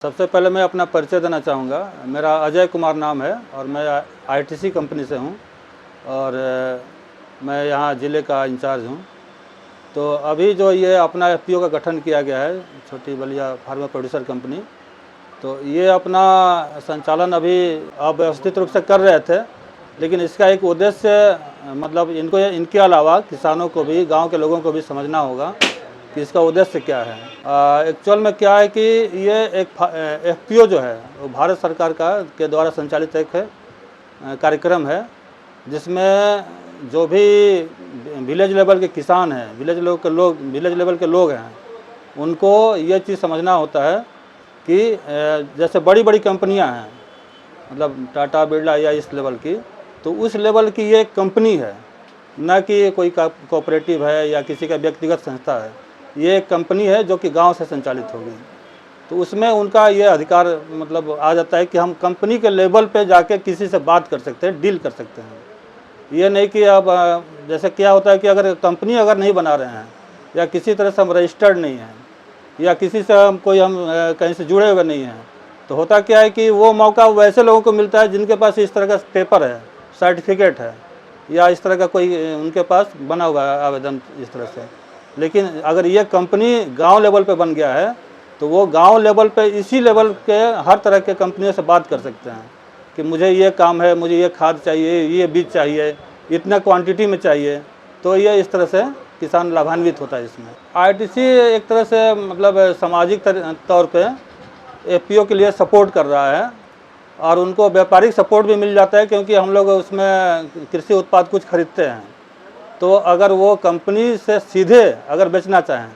सबसे पहले मैं अपना परिचय देना चाहूँगा। मेरा अजय कुमार नाम है और मैं आईटीसी कंपनी से हूँ और मैं यहाँ ज़िले का इंचार्ज हूँ। तो अभी जो ये अपना एफपीओ का गठन किया गया है, छोटी बलिया फार्मा प्रोड्यूसर कंपनी, तो ये अपना संचालन अभी अव्यवस्थित रूप से कर रहे थे, लेकिन इसका एक उद्देश्य मतलब इनके अलावा किसानों को भी, गांव के लोगों को भी समझना होगा कि इसका उद्देश्य क्या है। एक्चुअल में क्या है कि ये एक एफपीओ जो है वो भारत सरकार के द्वारा संचालित एक कार्यक्रम है, जिसमें जो भी विलेज लेवल के किसान हैं, विलेज लेवल के लोग हैं, उनको ये चीज़ समझना होता है कि जैसे बड़ी बड़ी कंपनियां हैं, मतलब टाटा बिरला या इस लेवल की, तो उस लेवल की ये कंपनी है, न कि कोई कोऑपरेटिव है या किसी का व्यक्तिगत संस्था है। ये एक कंपनी है जो कि गांव से संचालित होगी। तो उसमें उनका ये अधिकार मतलब आ जाता है कि हम कंपनी के लेवल पे जाके किसी से बात कर सकते हैं, डील कर सकते हैं। ये नहीं कि अब जैसे क्या होता है कि अगर कंपनी अगर नहीं बना रहे हैं या किसी तरह से हम रजिस्टर्ड नहीं हैं या किसी से हम कहीं से जुड़े हुए नहीं हैं, तो होता क्या है कि वो मौका वैसे लोगों को मिलता है जिनके पास इस तरह का पेपर है, सर्टिफिकेट है या इस तरह का कोई उनके पास बना हुआ है आवेदन इस तरह से। लेकिन अगर ये कंपनी गांव लेवल पे बन गया है, तो वो गांव लेवल पे इसी लेवल के हर तरह के कंपनियों से बात कर सकते हैं कि मुझे ये काम है, मुझे ये खाद चाहिए, ये बीज चाहिए, इतना क्वांटिटी में चाहिए। तो ये इस तरह से किसान लाभान्वित होता है इसमें। आईटीसी एक तरह से मतलब सामाजिक तौर पे एफपीओ के लिए सपोर्ट कर रहा है और उनको व्यापारिक सपोर्ट भी मिल जाता है, क्योंकि हम लोग उसमें कृषि उत्पाद कुछ खरीदते हैं। तो अगर वो कंपनी से सीधे अगर बेचना चाहें,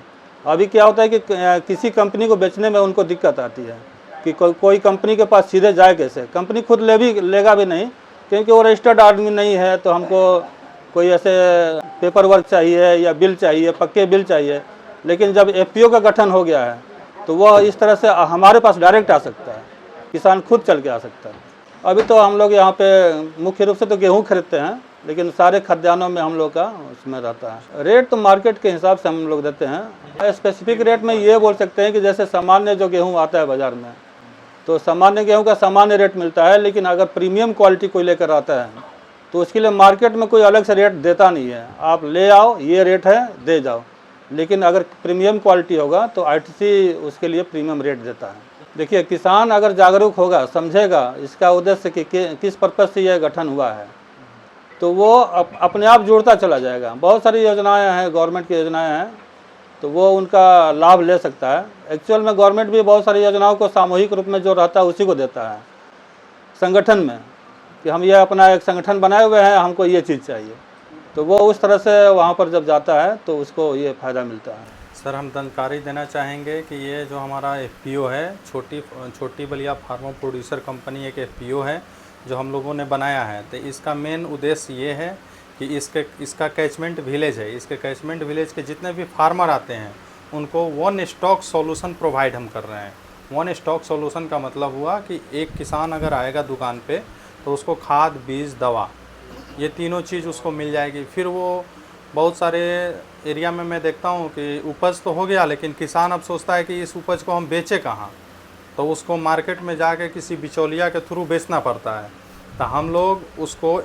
अभी क्या होता है कि किसी कंपनी को बेचने में उनको दिक्कत आती है कि कोई कंपनी के पास सीधे जाए कैसे। कंपनी खुद लेगा भी नहीं, क्योंकि वो रजिस्टर्ड आदमी नहीं है। तो हमको कोई ऐसे पेपर वर्क चाहिए या बिल चाहिए, पक्के बिल चाहिए। लेकिन जब एफपीओ का गठन हो गया है, तो वह इस तरह से हमारे पास डायरेक्ट आ सकता है, किसान खुद चल के आ सकता है। अभी तो हम लोग यहाँ पे मुख्य रूप से तो गेहूँ खरीदते हैं, लेकिन सारे खाद्यान्नों में हम लोग का उसमें रहता है। रेट तो मार्केट के हिसाब से हम लोग देते हैं। स्पेसिफिक रेट में ये बोल सकते हैं कि जैसे सामान्य जो गेहूँ आता है बाज़ार में, तो सामान्य गेहूँ का सामान्य रेट मिलता है। लेकिन अगर प्रीमियम क्वालिटी कोई लेकर आता है, तो उसके लिए मार्केट में कोई अलग से रेट देता नहीं है। आप ले आओ, ये रेट है, दे जाओ। लेकिन अगर प्रीमियम क्वालिटी होगा तो आईटीसी उसके लिए प्रीमियम रेट देता है। देखिए, किसान अगर जागरूक होगा, समझेगा इसका उद्देश्य कि किस पर्पज़ से यह गठन हुआ है, तो वो अपने आप जुड़ता चला जाएगा। बहुत सारी योजनाएं हैं, गवर्नमेंट की योजनाएं हैं, तो वो उनका लाभ ले सकता है। एक्चुअल में गवर्नमेंट भी बहुत सारी योजनाओं को सामूहिक रूप में जो रहता है उसी को देता है संगठन में, कि हम ये अपना एक संगठन बनाए हुए हैं, हमको ये चीज़ चाहिए। तो वो उस तरह से वहाँ पर जब जाता है तो उसको ये फ़ायदा मिलता है। सर, हम जानकारी देना चाहेंगे कि ये जो हमारा एफपीओ है, छोटी बलिया फार्मा प्रोड्यूसर कंपनी एक एफपीओ है जो हम लोगों ने बनाया है। तो इसका मेन उद्देश्य ये है कि इसका कैचमेंट विलेज है। इसके कैचमेंट विलेज के जितने भी फार्मर आते हैं उनको वन स्टॉक सॉल्यूशन प्रोवाइड हम कर रहे हैं। वन स्टॉक सॉल्यूशन का मतलब हुआ कि एक किसान अगर आएगा दुकान पे तो उसको खाद, बीज, दवा, ये तीनों चीज़ उसको मिल जाएगी। फिर वो बहुत सारे एरिया में मैं देखता हूँ कि उपज तो हो गया, लेकिन किसान अब सोचता है कि इस उपज को हम बेचें कहाँ, तो उसको मार्केट में जाके किसी बिचौलिया के थ्रू बेचना पड़ता है। तो हम लोग उसको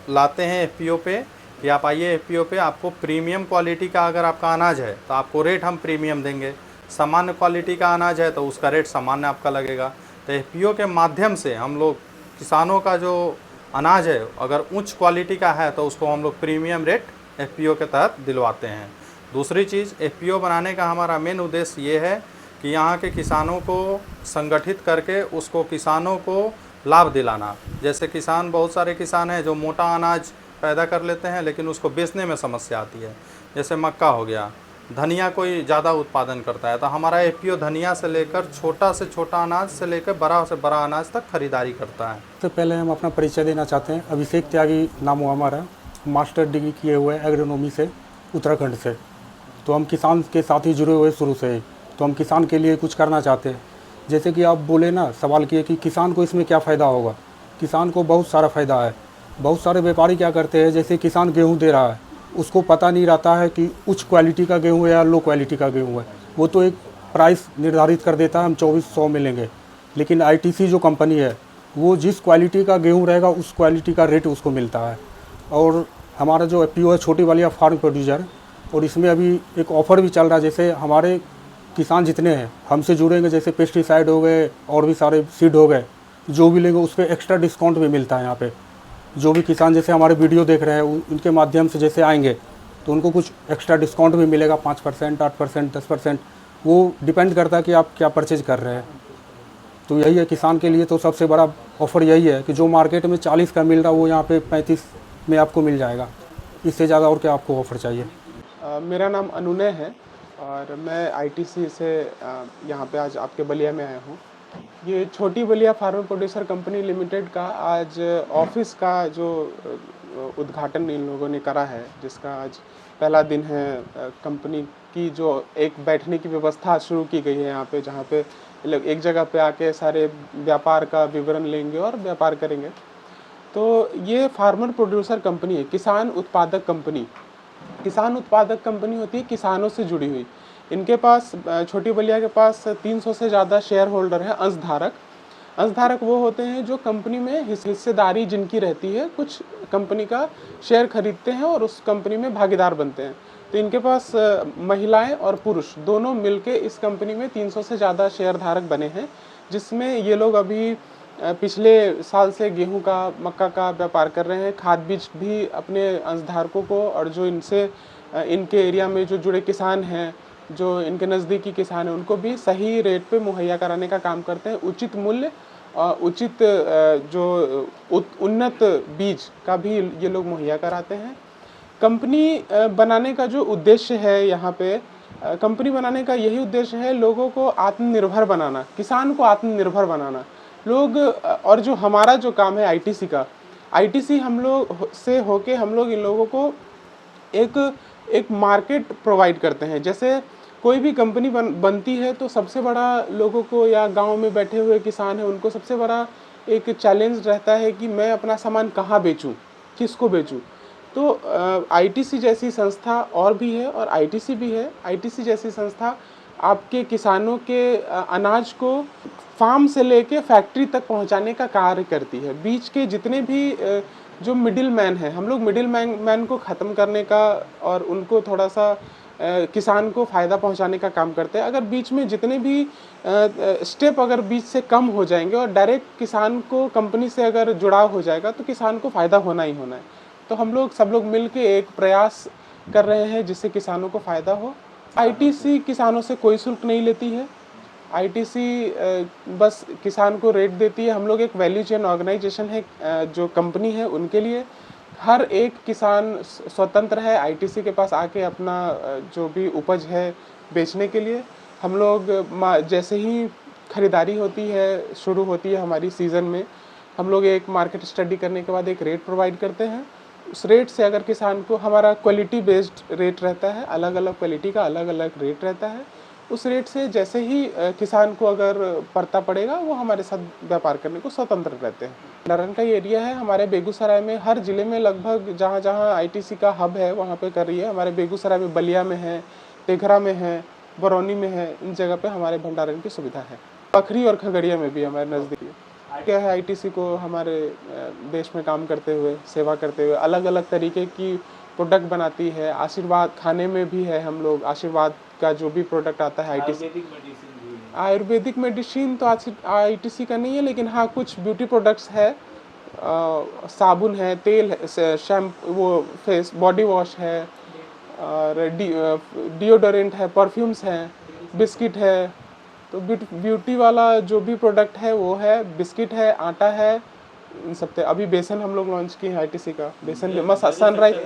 लाते हैं एफपीओ पे कि आप आइए एफपीओ पे, आपको प्रीमियम क्वालिटी का अगर आपका अनाज है तो आपको रेट हम प्रीमियम देंगे। सामान्य क्वालिटी का अनाज है तो उसका रेट सामान्य आपका लगेगा। तो एफपीओ के माध्यम से हम लोग किसानों का जो अनाज है अगर उच्च क्वालिटी का है तो उसको हम लोग प्रीमियम रेट एफपीओ के तहत दिलवाते हैं। दूसरी चीज़, एफपीओ बनाने का हमारा मेन उद्देश्य ये है कि यहाँ के किसानों को संगठित करके उसको किसानों को लाभ दिलाना। जैसे किसान, बहुत सारे किसान हैं जो मोटा अनाज पैदा कर लेते हैं लेकिन उसको बेचने में समस्या आती है। जैसे मक्का हो गया, धनिया कोई ज़्यादा उत्पादन करता है, तो हमारा एफपीओ धनिया से लेकर छोटा से छोटा अनाज से लेकर बड़ा से बड़ा अनाज तक खरीदारी करता है। तो पहले हम अपना परिचय देना चाहते हैं। अभिषेक त्यागी नाम हुआ हमारा, मास्टर डिग्री किए हुए एग्रोनॉमी से, उत्तराखंड से। तो हम किसान के साथ ही जुड़े हुए शुरू से ही, तो हम किसान के लिए कुछ करना चाहते हैं। जैसे कि आप बोले ना, सवाल किए कि किसान को इसमें क्या फ़ायदा होगा। किसान को बहुत सारा फ़ायदा है। बहुत सारे व्यापारी क्या करते हैं, जैसे किसान गेहूं दे रहा है, उसको पता नहीं रहता है कि उच्च क्वालिटी का गेहूं है या लो क्वालिटी का गेहूं है। वो तो एक प्राइस निर्धारित कर देता है, हम 2400 में लेंगे, लेकिन आईटीसी जो कंपनी है वो जिस क्वालिटी का गेहूँ रहेगा उस क्वालिटी का रेट उसको मिलता है। और हमारा जो एफपीओ है छोटी वाली फार्म प्रोड्यूसर, और इसमें अभी एक ऑफ़र भी चल रहा है। जैसे हमारे किसान जितने हैं हमसे जुड़ेंगे, जैसे पेस्टिसाइड हो गए और भी सारे सीड हो गए, जो भी लेंगे उस पर एक्स्ट्रा डिस्काउंट भी मिलता है। यहाँ पे जो भी किसान जैसे हमारे वीडियो देख रहे हैं उनके माध्यम से जैसे आएंगे तो उनको कुछ एक्स्ट्रा डिस्काउंट भी मिलेगा, 5%, 8%, 10%, वो डिपेंड करता है कि आप क्या परचेज कर रहे हैं। तो यही है किसान के लिए तो सबसे बड़ा ऑफ़र यही है कि जो मार्केट में 40 का मिल रहा है वो यहाँ पे 35 में आपको मिल जाएगा। इससे ज़्यादा और क्या आपको ऑफ़र चाहिए। मेरा नाम अनुनय है और मैं आईटीसी से यहाँ पे आज आपके बलिया में आया हूँ। ये छोटी Ballia farmer producer company limited का आज ऑफिस का जो उद्घाटन इन लोगों ने करा है, जिसका आज पहला दिन है। कंपनी की जो एक बैठने की व्यवस्था शुरू की गई है यहाँ पे, जहाँ पे लोग एक जगह पे आके सारे व्यापार का विवरण लेंगे और व्यापार करेंगे। तो ये फार्मर प्रोड्यूसर कंपनी है, किसान उत्पादक कंपनी। किसान उत्पादक कंपनी होती है किसानों से जुड़ी हुई। इनके पास छोटी बलिया के पास 300 से ज़्यादा शेयर होल्डर हैं, अंशधारक। अंशधारक वो होते हैं जो कंपनी में हिस्सेदारी जिनकी रहती है, कुछ कंपनी का शेयर खरीदते हैं और उस कंपनी में भागीदार बनते हैं। तो इनके पास महिलाएं और पुरुष दोनों मिलके इस कंपनी में 300 से ज़्यादा शेयर धारक बने हैं, जिसमें ये लोग अभी पिछले साल से गेहूं का, मक्का का व्यापार कर रहे हैं। खाद बीज भी अपने अंशधारकों को और जो इनसे इनके एरिया में जो जुड़े किसान हैं, जो इनके नज़दीकी किसान हैं, उनको भी सही रेट पे मुहैया कराने का काम करते हैं। उचित मूल्य और उचित जो उन्नत बीज का भी ये लोग मुहैया कराते हैं। कंपनी बनाने का जो उद्देश्य है यहाँ पे, कंपनी बनाने का यही उद्देश्य है लोगों को आत्मनिर्भर बनाना, किसान को आत्मनिर्भर बनाना। लोग और जो हमारा जो काम है आईटीसी का, आईटीसी हम लोग से होके हम लोग इन लोगों को एक मार्केट प्रोवाइड करते हैं। जैसे कोई भी कंपनी बनती है तो सबसे बड़ा लोगों को, या गांव में बैठे हुए किसान हैं, उनको सबसे बड़ा एक चैलेंज रहता है कि मैं अपना सामान कहाँ बेचूं, किसको बेचूं। तो आईटीसी जैसी संस्था और भी है और आईटीसी भी है। आईटीसी जैसी संस्था आपके किसानों के अनाज को फार्म से लेके फैक्ट्री तक पहुंचाने का कार्य करती है। बीच के जितने भी जो मिडिल मैन है, हम लोग मिडिल मैन को ख़त्म करने का और उनको थोड़ा सा किसान को फ़ायदा पहुंचाने का काम करते हैं। अगर बीच में जितने भी स्टेप अगर बीच से कम हो जाएंगे और डायरेक्ट किसान को कंपनी से अगर जुड़ाव हो जाएगा तो किसान को फ़ायदा होना ही होना है। तो हम लोग सब लोग मिल के एक प्रयास कर रहे हैं जिससे किसानों को फ़ायदा हो। आईटीसी किसानों से कोई शुल्क नहीं लेती है। आईटीसी बस किसान को रेट देती है। हम लोग एक वैल्यू चेन ऑर्गेनाइजेशन है, जो कंपनी है उनके लिए हर एक किसान स्वतंत्र है आईटीसी के पास आके अपना जो भी उपज है बेचने के लिए। हम लोग जैसे ही ख़रीदारी होती है, शुरू होती है हमारी सीज़न में, हम लोग एक मार्केट स्टडी करने के बाद एक रेट प्रोवाइड करते हैं। उस रेट से अगर किसान को, हमारा क्वालिटी बेस्ड रेट रहता है, अलग अलग क्वालिटी का अलग अलग रेट रहता है। उस रेट से जैसे ही किसान को अगर पड़ता पड़ेगा वो हमारे साथ व्यापार करने को स्वतंत्र रहते हैं। नारायण का एरिया है हमारे बेगूसराय में, हर ज़िले में लगभग जहाँ जहाँ आईटीसी का हब है वहाँ पे कर रही है। हमारे बेगूसराय में बलिया में है, टेघरा में है, बरौनी में है, इन जगह पे हमारे भंडारण की सुविधा है। पखरी और खगड़िया में भी हमारे नज़दीक क्या है। आईटीसी को हमारे देश में काम करते हुए, सेवा करते हुए अलग अलग तरीके की प्रोडक्ट बनाती है। आशीर्वाद खाने में भी है, हम लोग आशीर्वाद का जो भी प्रोडक्ट आता है आईटीसी। आयुर्वेदिक मेडिसिन तो आईटीसी का नहीं है, लेकिन हाँ कुछ ब्यूटी प्रोडक्ट्स है, साबुन है, तेल है, शैम्पू, वो फेस बॉडी वॉश है, और डिओडोरेंट है, परफ्यूम्स हैं, बिस्किट है। तो ब्यूटी वाला जो भी प्रोडक्ट है वो है, बिस्किट है, आटा है, इन सब पे। अभी बेसन हम लोग लॉन्च किए हैं आईटीसी का, बेसन सनराइज।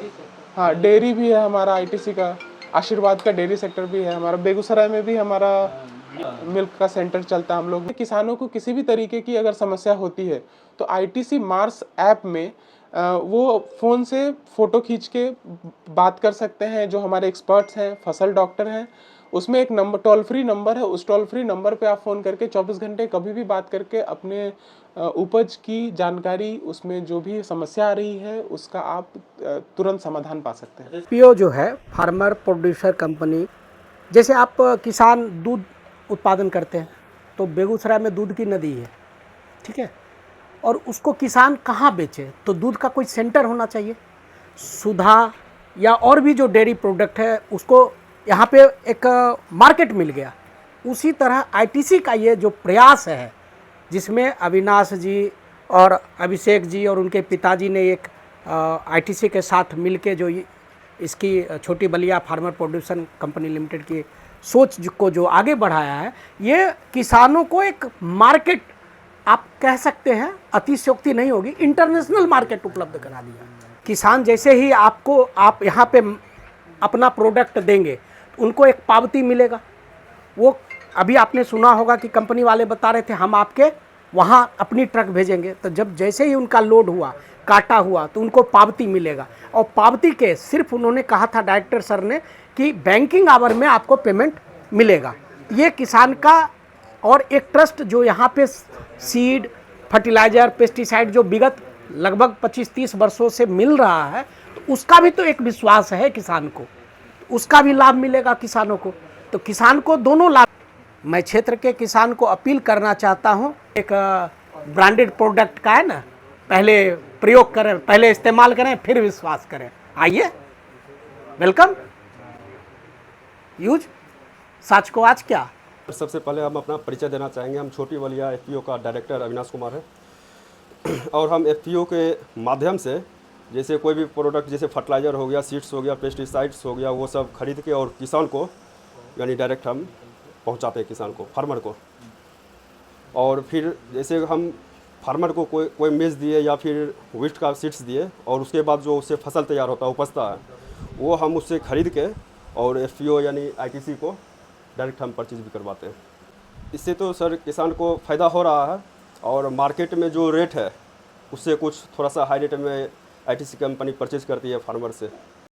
हाँ, डेयरी भी है हमारा आईटीसी का, आशीर्वाद का डेयरी सेक्टर भी है हमारा। बेगूसराय में भी हमारा मिल्क का सेंटर चलता है। हम लोग किसानों को किसी भी तरीके की अगर समस्या होती है तो आईटीसी मार्स ऐप में वो फ़ोन से फ़ोटो खींच के बात कर सकते हैं। जो हमारे एक्सपर्ट्स हैं, फसल डॉक्टर हैं, उसमें एक नंबर, टोल फ्री नंबर है, उस टोल फ्री नंबर पे आप फ़ोन करके 24 घंटे कभी भी बात करके अपने उपज की जानकारी, उसमें जो भी समस्या आ रही है उसका आप तुरंत समाधान पा सकते हैं। एफपीओ जो है फार्मर प्रोड्यूसर कंपनी, जैसे आप किसान दूध उत्पादन करते हैं तो बेगूसराय में दूध की नदी है, ठीक है, और उसको किसान कहाँ बेचे? तो दूध का कोई सेंटर होना चाहिए, सुधा या और भी जो डेयरी प्रोडक्ट है उसको यहाँ पे एक मार्केट मिल गया। उसी तरह आईटीसी का ये जो प्रयास है, जिसमें अविनाश जी और अभिषेक जी और उनके पिताजी ने एक आईटीसी के साथ मिलके जो इसकी छोटी Ballia farmer producer company limited की सोच को जो आगे बढ़ाया है, ये किसानों को एक मार्केट, आप कह सकते हैं, अतिशयोक्ति नहीं होगी, इंटरनेशनल मार्केट उपलब्ध करा दिया। किसान जैसे ही आप यहाँ पे अपना प्रोडक्ट देंगे, उनको एक पावती मिलेगा। वो अभी आपने सुना होगा कि कंपनी वाले बता रहे थे हम आपके वहाँ अपनी ट्रक भेजेंगे, तो जब जैसे ही उनका लोड हुआ, काटा हुआ, तो उनको पावती मिलेगा। और पावती के सिर्फ उन्होंने कहा था डायरेक्टर सर ने कि बैंकिंग आवर में आपको पेमेंट मिलेगा। ये किसान का और एक ट्रस्ट जो यहाँ पे सीड, फर्टिलाइज़र, पेस्टिसाइड जो विगत लगभग 25-30 वर्षों से मिल रहा है, तो उसका भी तो एक विश्वास है किसान को, उसका भी लाभ मिलेगा किसानों को। तो किसान को दोनों लाभ। मैं क्षेत्र के किसान को अपील करना चाहता हूँ, एक ब्रांडेड प्रोडक्ट का है ना, पहले प्रयोग करें, पहले इस्तेमाल करें, फिर विश्वास करें। आइए, वेलकम, यूज साच को आज क्या। सबसे पहले हम अपना परिचय देना चाहेंगे। हम छोटी बलिया एफपीओ का डायरेक्टर अविनाश कुमार है और हम एफपीओ के माध्यम से जैसे कोई भी प्रोडक्ट, जैसे फर्टिलाइज़र हो गया, सीड्स हो गया, पेस्टिसाइड्स हो गया, वो सब खरीद के और किसान को यानी डायरेक्ट हम पहुंचाते हैं किसान को, फार्मर को। और फिर जैसे हम फार्मर को कोई मेज दिए या फिर वीट का सीड्स दिए, और उसके बाद जो उससे फसल तैयार होता है, उपजता है, वो हम उससे खरीद के और एफपीओ यानी आईटीसी को डायरेक्ट हम परचेज भी करवाते हैं। इससे तो सर किसान को फ़ायदा हो रहा है, और मार्केट में जो रेट है उससे कुछ थोड़ा सा हाई रेट में आईटीसी कंपनी परचेज करती है फार्मर से।